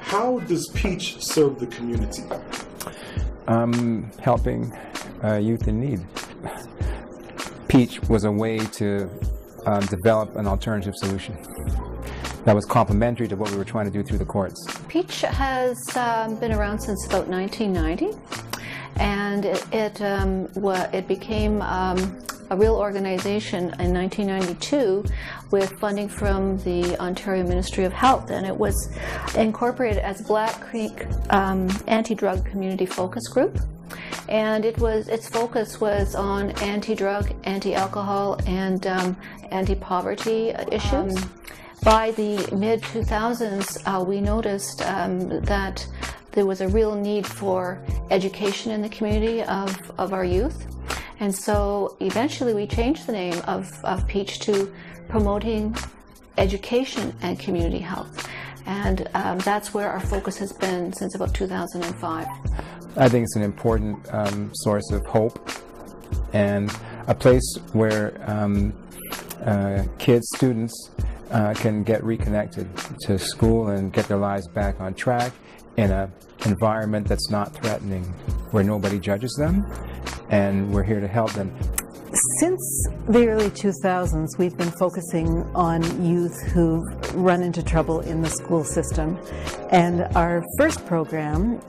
How does Peach serve the community? Helping youth in need. Peach was a way to develop an alternative solution that was complementary to what we were trying to do through the courts. Peach has been around since about 1990, and it became a real organization in 1992 with funding from the Ontario Ministry of Health, and it was incorporated as Black Creek Anti-Drug Community Focus Group. And its focus was on anti-drug, anti-alcohol, and anti-poverty issues. By the mid-2000s, we noticed that there was a real need for education in the community of our youth. And so eventually we changed the name of Peach to Promoting Education and Community Health. And that's where our focus has been since about 2005. I think it's an important source of hope and a place where kids, students can get reconnected to school and get their lives back on track in an environment that's not threatening, where nobody judges them, and we're here to help them. Since the early 2000s, we've been focusing on youth who've run into trouble in the school system. And our first program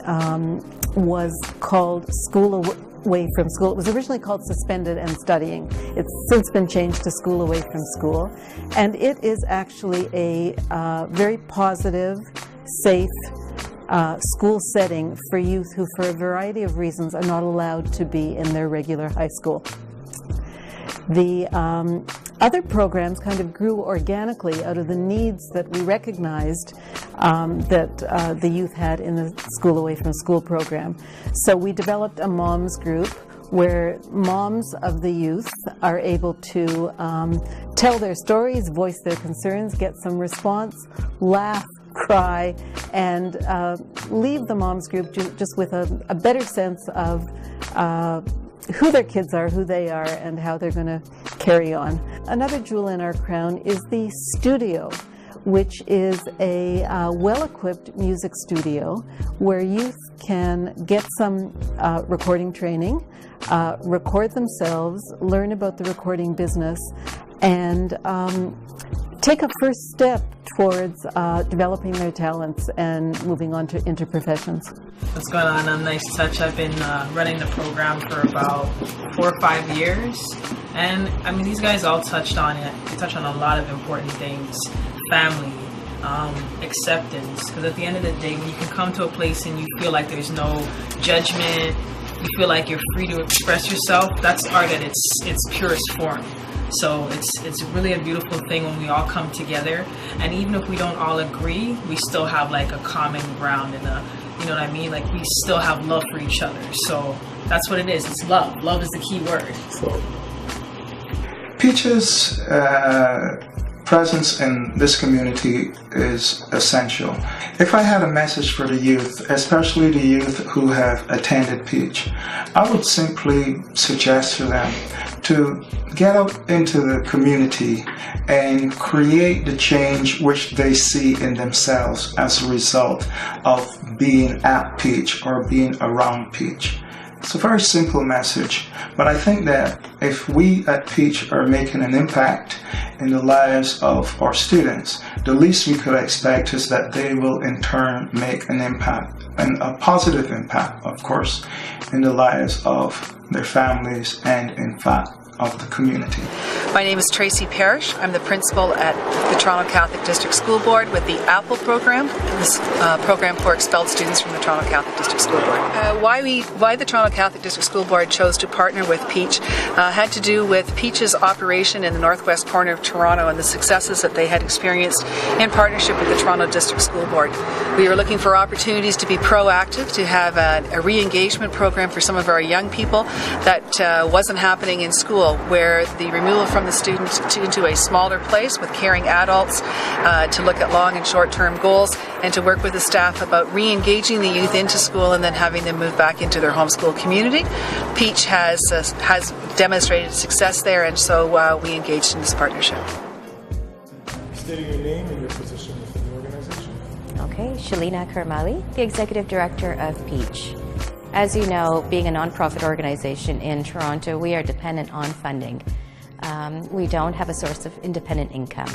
was called School Away from School. It was originally called Suspended and Studying. It's since been changed to School Away from School. And it is actually a very positive, safe school setting for youth who, for a variety of reasons, are not allowed to be in their regular high school. The other programs kind of grew organically out of the needs that we recognized that the youth had in the School Away from School program. So we developed a moms group where moms of the youth are able to tell their stories, voice their concerns, get some response, laugh, cry, and leave the moms group just with a better sense of who their kids are, who they are, and how they're going to carry on. Another jewel in our crown is the studio, which is a well-equipped music studio where youth can get some recording training, record themselves, learn about the recording business, and take a first step towards developing their talents and moving on into professions. What's going on? I'm Nice Touch. I've been running the program for about 4 or 5 years. And I mean, these guys all touched on it. They touched on a lot of important things. Family, acceptance. Because at the end of the day, when you can come to a place and you feel like there's no judgment, you feel like you're free to express yourself, that's art at its purest form. So it's really a beautiful thing when we all come together, and even if we don't all agree, we still have like a common ground and you know what I mean? Like we still have love for each other. So that's what it is. It's love. Love is the key word. So, Peach's presence in this community is essential. If I had a message for the youth, especially the youth who have attended Peach, I would simply suggest to them to get out into the community and create the change which they see in themselves as a result of being at Peach or being around Peach. It's a very simple message, but I think that if we at Peach are making an impact in the lives of our students, the least we could expect is that they will in turn make an impact, and a positive impact, of course, in the lives of their families and, in fact, of the community. My name is Tracy Parrish. I'm the principal at the Toronto Catholic District School Board with the APPLE program, this program for expelled students from the Toronto Catholic District School Board. Why the Toronto Catholic District School Board chose to partner with Peach had to do with Peach's operation in the northwest corner of Toronto and the successes that they had experienced in partnership with the Toronto District School Board. We were looking for opportunities to be proactive, to have a re-engagement program for some of our young people that wasn't happening in school, where the removal from the student into a smaller place with caring adults, to look at long and short-term goals, and to work with the staff about re-engaging the youth into school and then having them move back into their homeschool community. Peach has demonstrated success there, and so we engaged in this partnership. Stating your name and your position within the organization. Okay, Shalina Karmali, the Executive Director of Peach. As you know, being a nonprofit organization in Toronto, we are dependent on funding. We don't have a source of independent income.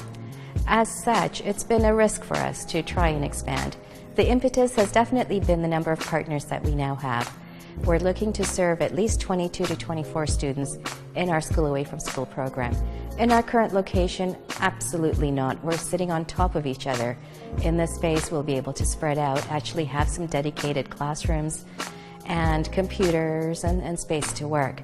As such, it's been a risk for us to try and expand. The impetus has definitely been the number of partners that we now have. We're looking to serve at least 22 to 24 students in our School Away from School program. In our current location, absolutely not. We're sitting on top of each other. In this space, we'll be able to spread out, actually have some dedicated classrooms and computers and space to work.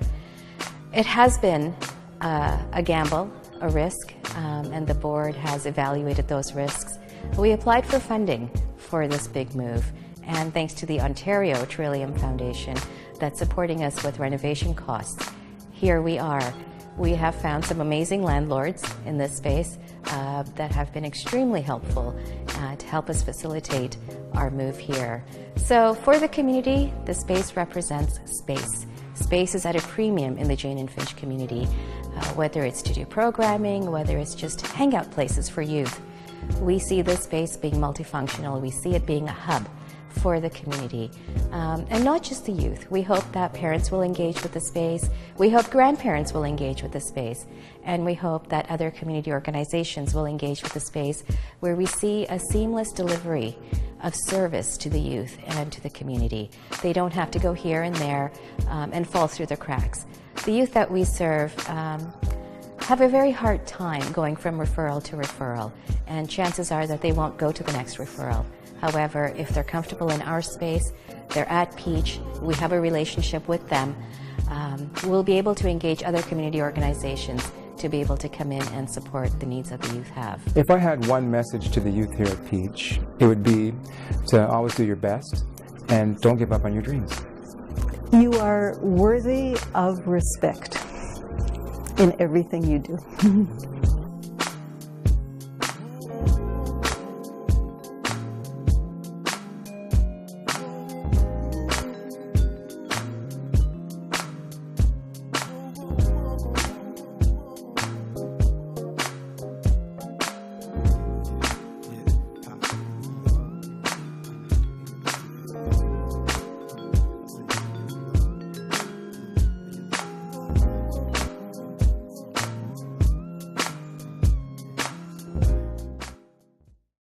It has been a gamble, a risk, and the board has evaluated those risks. We applied for funding for this big move. And thanks to the Ontario Trillium Foundation that's supporting us with renovation costs, here we are. We have found some amazing landlords in this space that have been extremely helpful to help us facilitate our move here. So for the community, the space represents space. Space is at a premium in the Jane and Finch community, whether it's to do programming, whether it's just hangout places for youth. We see this space being multifunctional. We see it being a hub for the community, and not just the youth. We hope that parents will engage with the space. We hope grandparents will engage with the space, and we hope that other community organizations will engage with the space, where we see a seamless delivery of service to the youth and to the community. They don't have to go here and there and fall through the cracks. The youth that we serve have a very hard time going from referral to referral, and chances are that they won't go to the next referral. However, if they're comfortable in our space, they're at Peach, we have a relationship with them, we'll be able to engage other community organizations to be able to come in and support the needs that the youth have. If I had one message to the youth here at Peach, it would be to always do your best and don't give up on your dreams. You are worthy of respect in everything you do.